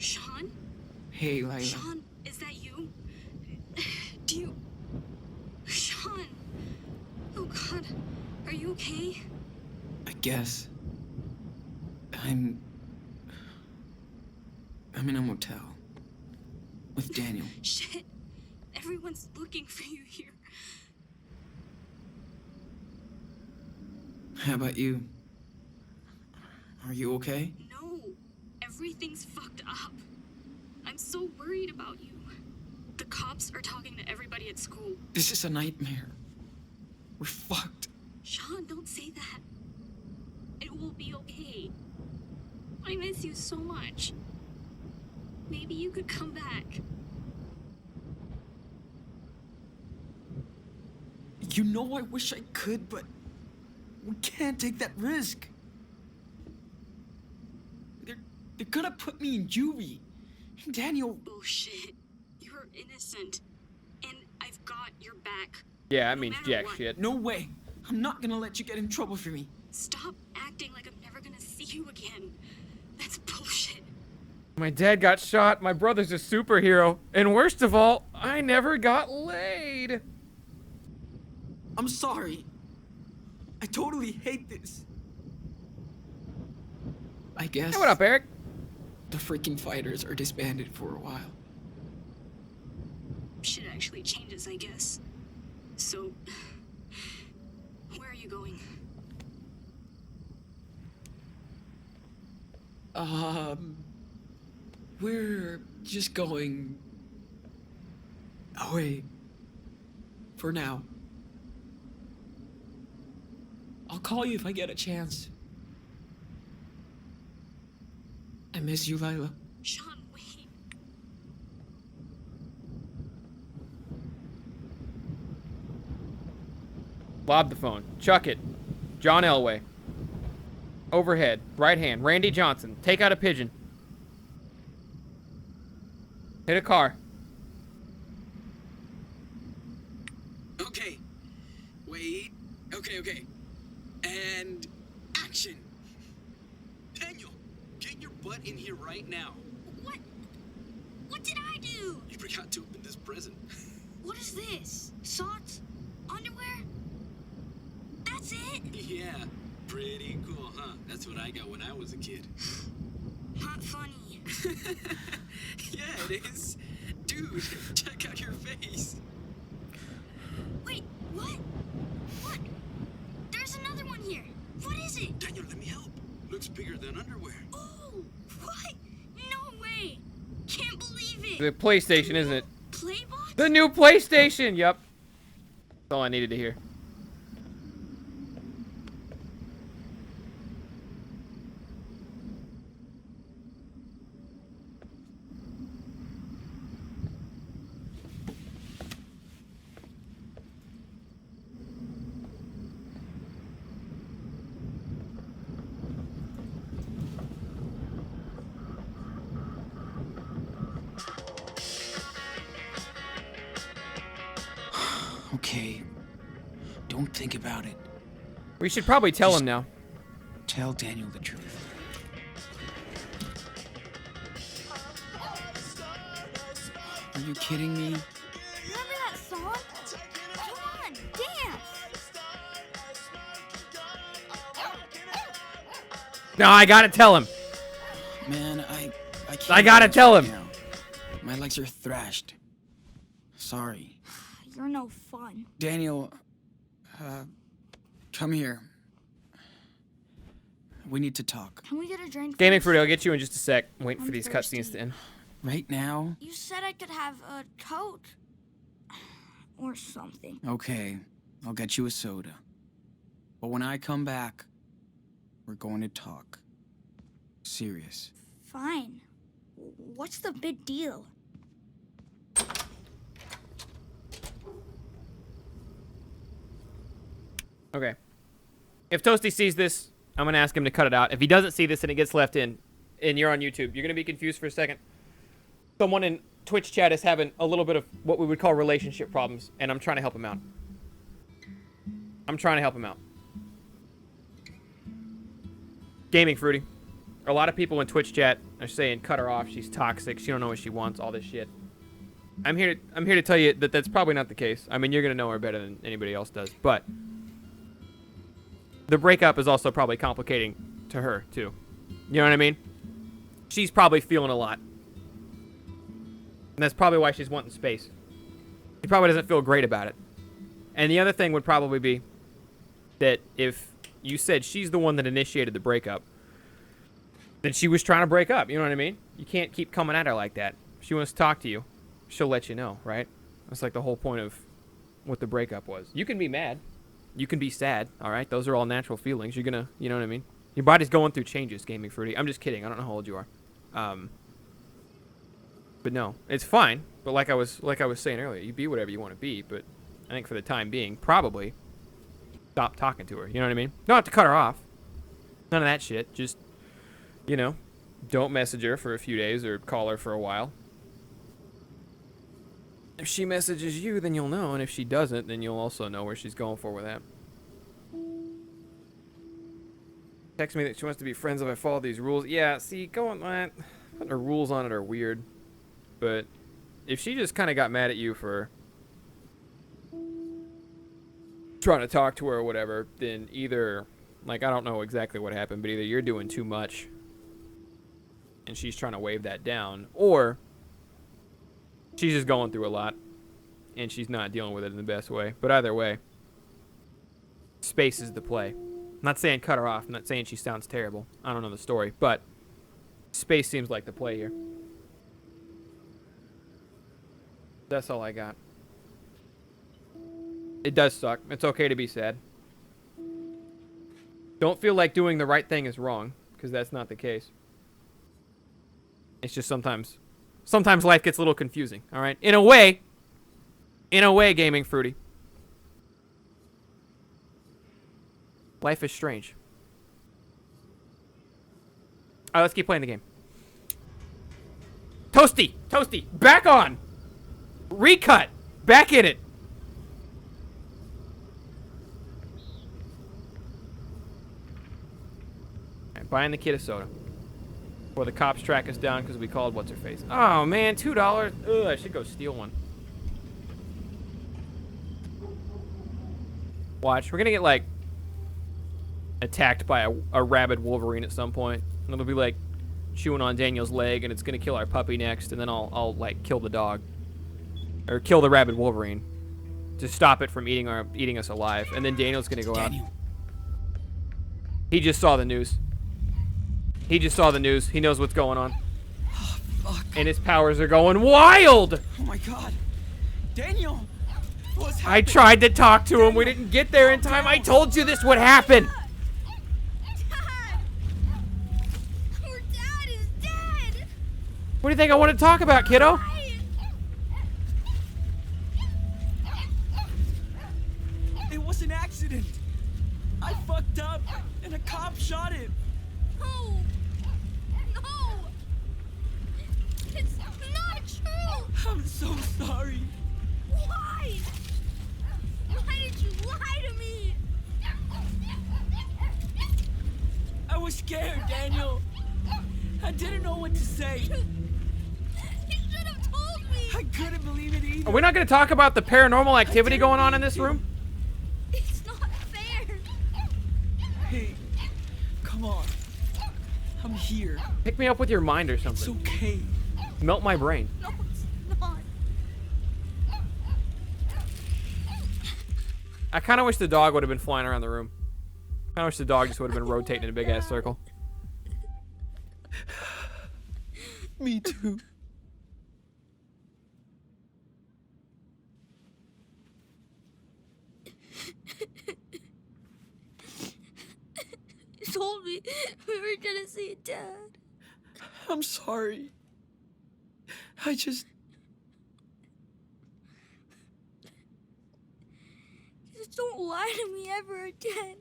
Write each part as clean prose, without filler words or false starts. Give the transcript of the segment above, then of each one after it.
Sean? Hey, Lila. Sean, is that you? Do you... Sean! Oh God, are you okay? I guess. I'm in a motel. With Daniel. Shit, everyone's looking for you here. How about you? Are you okay? No, everything's fucked up. I'm so worried about you. The cops are talking to everybody at school. This is a nightmare. We're fucked. Sean, don't say that. It will be okay. I miss you so much. Maybe you could come back. You know I wish I could, but we can't take that risk. They're gonna put me in juvie. Daniel... Bullshit. You're innocent. And I've got your back. Yeah, that means jack what. shit. No way. I'm not gonna let you get in trouble for me. Stop acting like I'm never gonna see you again. That's bullshit. My dad got shot, my brother's a superhero, and worst of all, I never got laid. I'm sorry. I totally hate this. I guess... Hey, what up, Eric? The freaking fighters are disbanded for a while. Shit actually changes, I guess. So, where are you going? We're just going away for now. I'll call you if I get a chance. I miss you, Lila. Sean, wait. Lob the phone. Chuck it. John Elway. Overhead. Right hand. Randy Johnson. Take out a pigeon. Hit a car. Okay. Wait. Okay. And action. Daniel, get your butt in here right now. What? What did I do? You forgot to open this present. What is this? Socks? Underwear? That's it? Yeah, pretty cool, huh? That's what I got when I was a kid. Not funny. Yeah, it is. Dude, check out your face. Wait, what? What? There's another one here. What is it? Daniel, let me help. Looks bigger than underwear. Oh, what? No way. Can't believe it. The PlayStation, isn't it? Playbox? The new PlayStation! Yup. That's all I needed to hear. Okay. Don't think about it. We should probably tell him now. Tell Daniel the truth. Are you kidding me? Remember that song? Come on, dance. No, I gotta tell him. Man, I can't. I gotta dance tell right him. now. My legs are thrashed. Sorry. You're no fun. Daniel, come here. We need to talk. Can we get a drink? Gaming first? Fruity, I'll get you in just a sec. I'm waiting for I'm these thirsty. cutscenes to end. Right now? You said I could have a Coke. Or something. Okay, I'll get you a soda. But when I come back, we're going to talk. Serious. Fine. What's the big deal? Okay. If Toasty sees this, I'm gonna ask him to cut it out. If he doesn't see this and it gets left in, and you're on YouTube, you're gonna be confused for a second. Someone in Twitch chat is having a little bit of what we would call relationship problems, and I'm trying to help him out. Gaming Fruity. A lot of people in Twitch chat are saying cut her off. She's toxic. She don't know what she wants. All this shit. I'm here to tell you that that's probably not the case. I mean, you're gonna know her better than anybody else does. But the breakup is also probably complicating to her too. You know what I mean? She's probably feeling a lot, and that's probably why she's wanting space. She probably doesn't feel great about it. And the other thing would probably be that if you said she's the one that initiated the breakup, then she was trying to break up. You know what I mean? You can't keep coming at her like that. If she wants to talk to you, she'll let you know, right? That's like the whole point of what the breakup was. You can be mad. You can be sad, all right? Those are all natural feelings. You're gonna, you know what I mean? Your body's going through changes, Gaming Fruity. I'm just kidding. I don't know how old you are. But no, it's fine. But like I was saying earlier, you be whatever you want to be. But I think for the time being, probably stop talking to her. You know what I mean? You don't have to cut her off. None of that shit. Just, you know, don't message her for a few days or call her for a while. If she messages you, then you'll know. And if she doesn't, then you'll also know where she's going for with that. Text me that she wants to be friends if I follow these rules. Yeah, see, putting the rules on it are weird. But if she just kind of got mad at you for trying to talk to her or whatever, then either, like, I don't know exactly what happened, but either you're doing too much and she's trying to wave that down, or she's just going through a lot and she's not dealing with it in the best way. But either way, space is the play. I'm not saying cut her off. I'm not saying she sounds terrible. I don't know the story, but space seems like the play here. That's all I got. It does suck. It's okay to be sad. Don't feel like doing the right thing is wrong, because that's not the case. It's just sometimes life gets a little confusing, all right? In a way, Gaming Fruity. Life is strange. All right, let's keep playing the game. Toasty, back on. Recut, back in it. All right, buying the kid a soda. Or the cops track us down because we called what's her face. Oh man, $2. Ugh, I should go steal one. Watch, we're gonna get like attacked by a rabid Wolverine at some point, and it'll be like chewing on Daniel's leg, and it's gonna kill our puppy next, and then I'll like kill the dog, or kill the rabid Wolverine to stop it from eating us alive, and then Daniel's gonna go out. He just saw the news. He knows what's going on. Oh, fuck. And his powers are going wild. Oh my god. Daniel! What's happening? I tried to talk to him. We didn't get there in time. I told you this would happen. Dad! Your dad is dead! What do you think I want to talk about, kiddo? It was an accident. I fucked up, and a cop shot him. No! No! It's not true! I'm so sorry. Why? Why did you lie to me? I was scared, Daniel. I didn't know what to say. You should have told me! I couldn't believe it either. Are we not going to talk about the paranormal activity going on in this room? It's not fair! Hey, come on. I'm here. Pick me up with your mind or It's something. okay. Melt my brain. No, it's not. I kind of wish the dog would have been flying around the room. I kind of wish the dog just would have been rotating in a big ass circle. Me too. You told me we were gonna see Dad. I'm sorry. I just... Just don't lie to me ever again.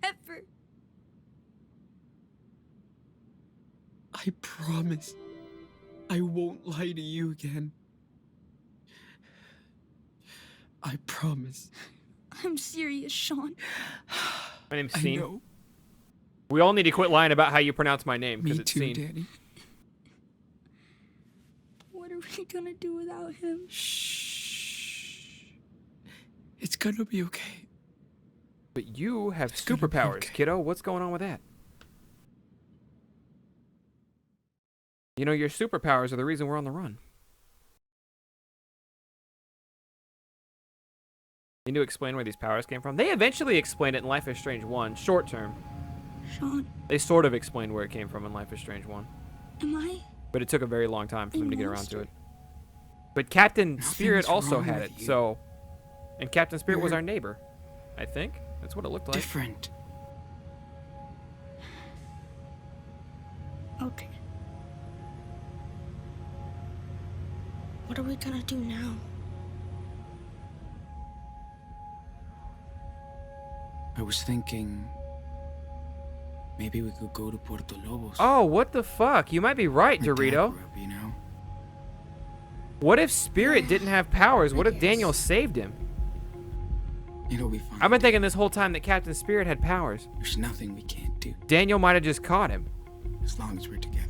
Ever. I promise I won't lie to you again. I promise. I'm serious, Sean. My name's I Scene. know. We all need to quit lying about how you pronounce my name, because Me it's too, seen. Daddy. What are we gonna do without him? Shh. It's gonna be okay. But you have It's gonna be superpowers, okay. kiddo. What's going on with that? You know, your superpowers are the reason we're on the run. You need to explain where these powers came from. They eventually explained it in Life is Strange 1, short term. Sean, They sort of explained where it came from in Life is Strange 1. am I? But it took a very long time for A them to get around to monster? it. But Captain Nothing's Spirit also wrong had with it, you. so... And Captain Spirit was You're- our neighbor, I think. That's what it looked like. Different. Okay. What are we gonna do now? I was thinking maybe we could go to Puerto Lobos. Oh, what the fuck? You might be right, My dad Dorito. grew up, you know? What if Spirit didn't have powers? What if Daniel saved him? It'll be fine. I've been thinking this whole time that Captain Spirit had powers. There's nothing we can't do Daniel might have just caught him. as long as we're together.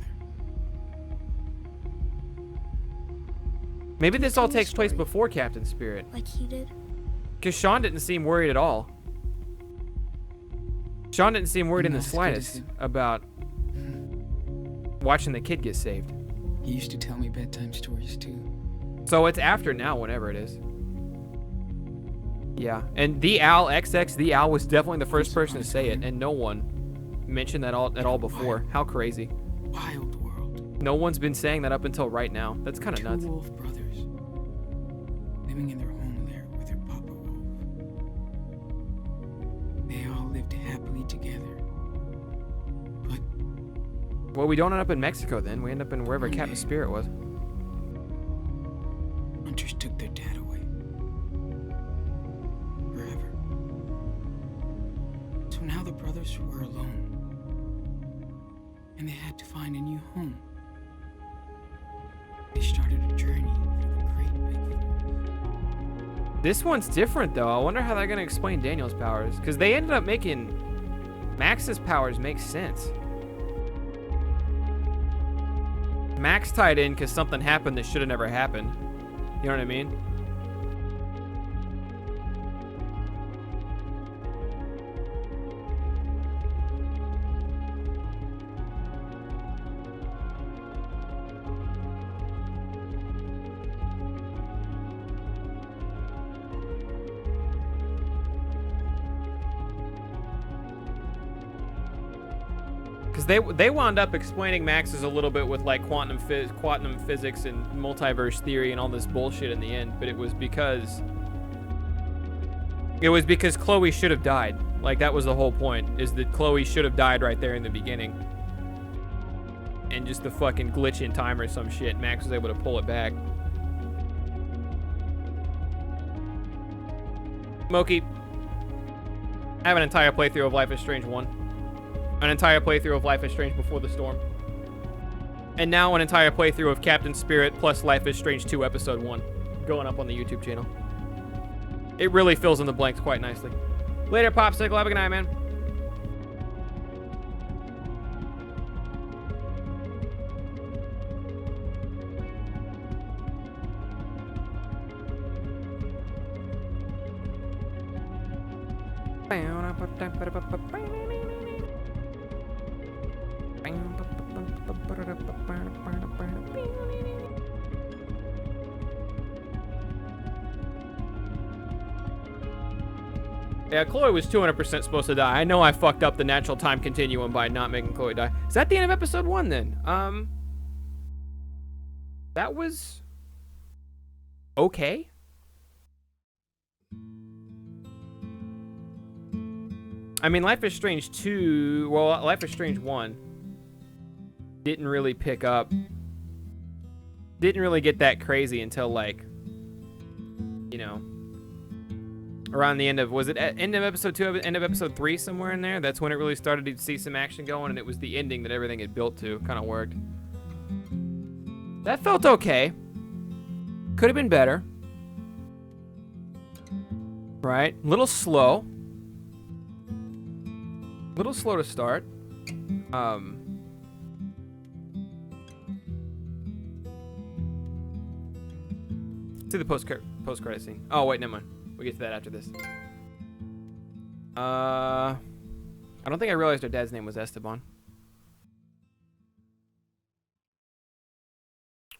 Maybe this all Tell me a takes place story. before Captain Spirit. Like he did? Because Sean didn't seem worried at all. Sean didn't seem worried in the Not as good as slightest him. about watching the kid get saved. He used to tell me bedtime stories too. So it's after now, whenever it is. Yeah, and the Owl, XX, the Owl was definitely the first person to say it, and no one mentioned that at all before. How crazy. Wild world. No one's been saying that up until right now. That's kind of Two nuts. wolf brothers living in their home there with their papa wolf. They all lived happily together. But Well, we don't end up in Mexico then. We end up in wherever One Captain day. Spirit was. hunters took their dad away. Forever. So now the brothers were alone. And they had to find a new home. They started a journey through the great big forest. This one's different, though. I wonder how they're going to explain Daniel's powers. Because they ended up making Max's powers make sense. Max tied in because something happened that should have never happened. You know what I mean? Because they wound up explaining Max's a little bit with like quantum physics and multiverse theory and all this bullshit in the end, but it was because Chloe should have died. Like that was the whole point, is that Chloe should have died right there in the beginning. And just the fucking glitch in time or some shit, Max was able to pull it back. Moki, I have an entire playthrough of Life is Strange 1. An entire playthrough of Life is Strange Before the Storm. And now an entire playthrough of Captain Spirit plus Life is Strange 2 Episode 1 going up on the YouTube channel. It really fills in the blanks quite nicely. Later, Popsicle. Have a good night, man. Yeah, Chloe was 200% supposed to die. I know I fucked up the natural time continuum by not making Chloe die. Is that the end of episode 1 then? That was okay. I mean, Life is Strange 2, well, Life is Strange 1 didn't really pick up, didn't really get that crazy until, like, you know, around the end of, was it end of episode 2, end of episode 3, somewhere in there? That's when it really started to see some action going, and it was the ending that everything had built to. Kind of worked. That felt okay. Could have been better. Right? Little slow to start. To the post-credit scene. Oh wait, never mind. We'll get to that after this. I don't think I realized her dad's name was Esteban.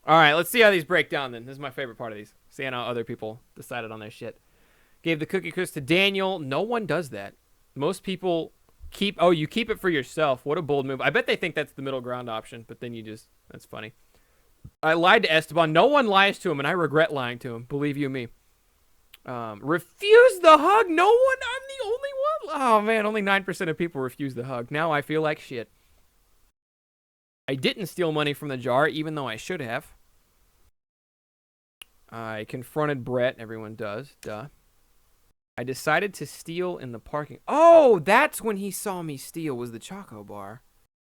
All right, let's see how these break down then. This is my favorite part of these. Seeing how other people decided on their shit. Gave the cookie crisp to Daniel. No one does that. Most people keep... Oh, you keep it for yourself. What a bold move. I bet they think that's the middle ground option, but then you just... That's funny. I lied to Esteban. No one lies to him, and I regret lying to him. Believe you me. Refuse the hug. No one. I'm the only one. Oh, man. Only 9% of people refuse the hug. Now I feel like shit. I didn't steal money from the jar, even though I should have. I confronted Brett. Everyone does. Duh. I decided to steal in the parking. Oh, that's when he saw me steal, was the Choco Bar.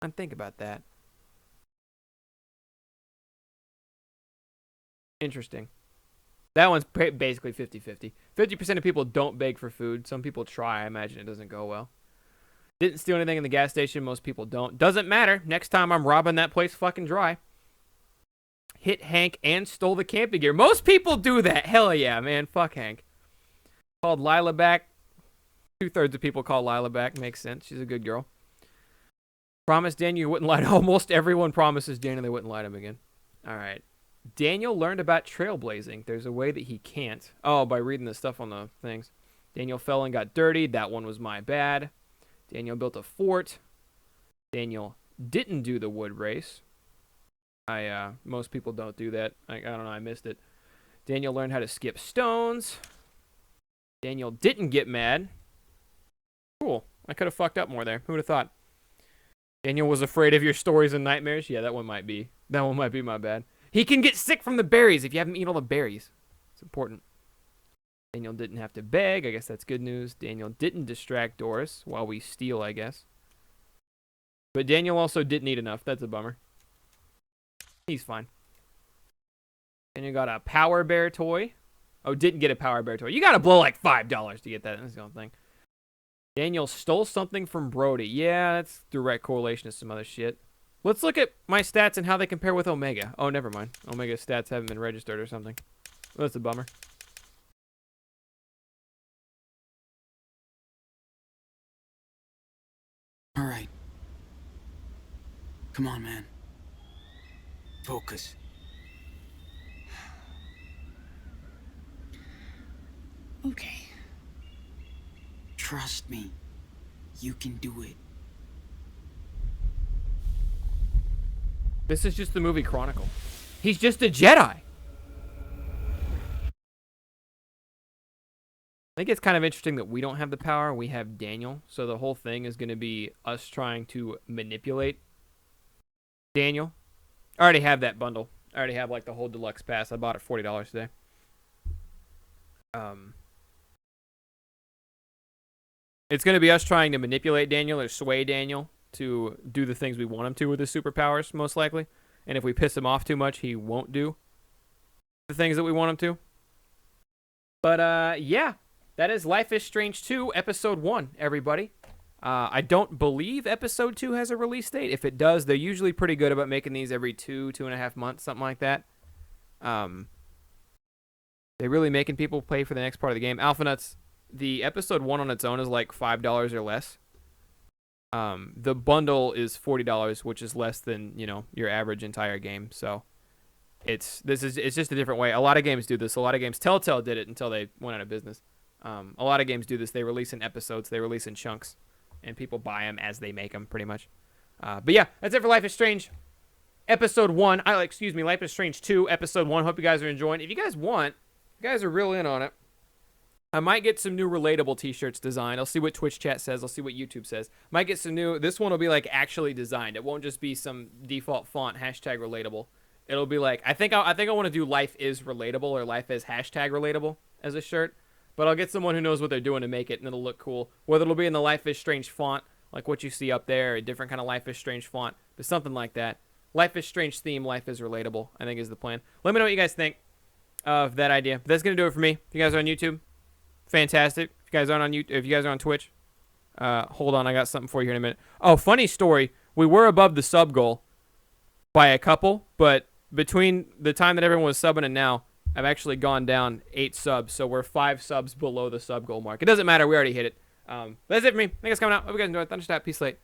I didn't think about that. Interesting. That one's basically 50-50. 50% of people don't beg for food. Some people try. I imagine it doesn't go well. Didn't steal anything in the gas station. Most people don't. Doesn't matter. Next time I'm robbing that place fucking dry. Hit Hank and stole the camping gear. Most people do that. Hell yeah, man. Fuck Hank. Called Lila back. 2/3 of people call Lila back. Makes sense. She's a good girl. Promised Daniel you wouldn't lie to... Almost everyone promises Daniel they wouldn't lie to him again. All right. Daniel learned about trailblazing. There's a way that he can't. Oh, by reading the stuff on the things. Daniel fell and got dirty. That one was my bad. Daniel built a fort. Daniel didn't do the wood race. Most people don't do that. I don't know. I missed it. Daniel learned how to skip stones. Daniel didn't get mad. Cool. I could have fucked up more there. Who would have thought? Daniel was afraid of your stories and nightmares. Yeah, that one might be. That one might be my bad. He can get sick from the berries if you haven't eaten all the berries. It's important. Daniel didn't have to beg. I guess that's good news. Daniel didn't distract Doris while we steal, I guess. But Daniel also didn't eat enough. That's a bummer. He's fine. Daniel got a Power Bear toy. Oh, didn't get a Power Bear toy. You got to blow like $5 to get that. That's the only thing. Daniel stole something from Brody. Yeah, that's direct correlation to some other shit. Let's look at my stats and how they compare with Omega. Oh, never mind. Omega's stats haven't been registered or something. Well, that's a bummer. All right. Come on, man. Focus. Okay. Trust me. You can do it. This is just the movie Chronicle. He's just a Jedi. I think it's kind of interesting that we don't have the power. We have Daniel. So the whole thing is going to be us trying to manipulate Daniel. I already have that bundle. I already have like the whole deluxe pass. I bought it $40 today. It's going to be us trying to manipulate Daniel or sway Daniel to do the things we want him to with his superpowers, most likely. And if we piss him off too much, he won't do the things that we want him to. But, yeah. That is Life is Strange 2, Episode 1, everybody. I don't believe Episode 2 has a release date. If it does, they're usually pretty good about making these every 2.5 months, something like that. They're really making people pay for the next part of the game. Alpha Nuts, the Episode 1 on its own is like $5 or less. The bundle is $40, which is less than, you know, your average entire game. So it's just a different way. A lot of games do this. A lot of games, Telltale did it until they went out of business. A lot of games do this. They release in episodes. They release in chunks, and people buy them as they make them, pretty much. But yeah, that's it for Life is Strange Episode 1. Life is Strange 2, Episode 1. Hope you guys are enjoying. If you guys want, you guys are real in on it, I might get some new relatable t-shirts designed. I'll see what Twitch chat says. I'll see what YouTube says. Might get some new. This one will be like actually designed. It won't just be some default font #relatable. It'll be like I think I want to do Life is Relatable or Life is #relatable as a shirt. But I'll get someone who knows what they're doing to make it, and it'll look cool. Whether it'll be in the Life is Strange font, like what you see up there, a different kind of Life is Strange font, but something like that. Life is Strange theme, Life is Relatable, I think is the plan. Let me know what you guys think of that idea. But that's going to do it for me. If you guys are on YouTube, fantastic. If you guys aren't on YouTube, if you guys are on Twitch, hold on, I got something for you here in a minute. Oh, funny story. We were above the sub goal by a couple, but between the time that everyone was subbing and now, I've actually gone down 8 subs, so we're 5 subs below the sub goal mark. It doesn't matter, we already hit it. But that's it for me. Thanks for coming out. Hope you guys enjoyed. Thundershot, peace late.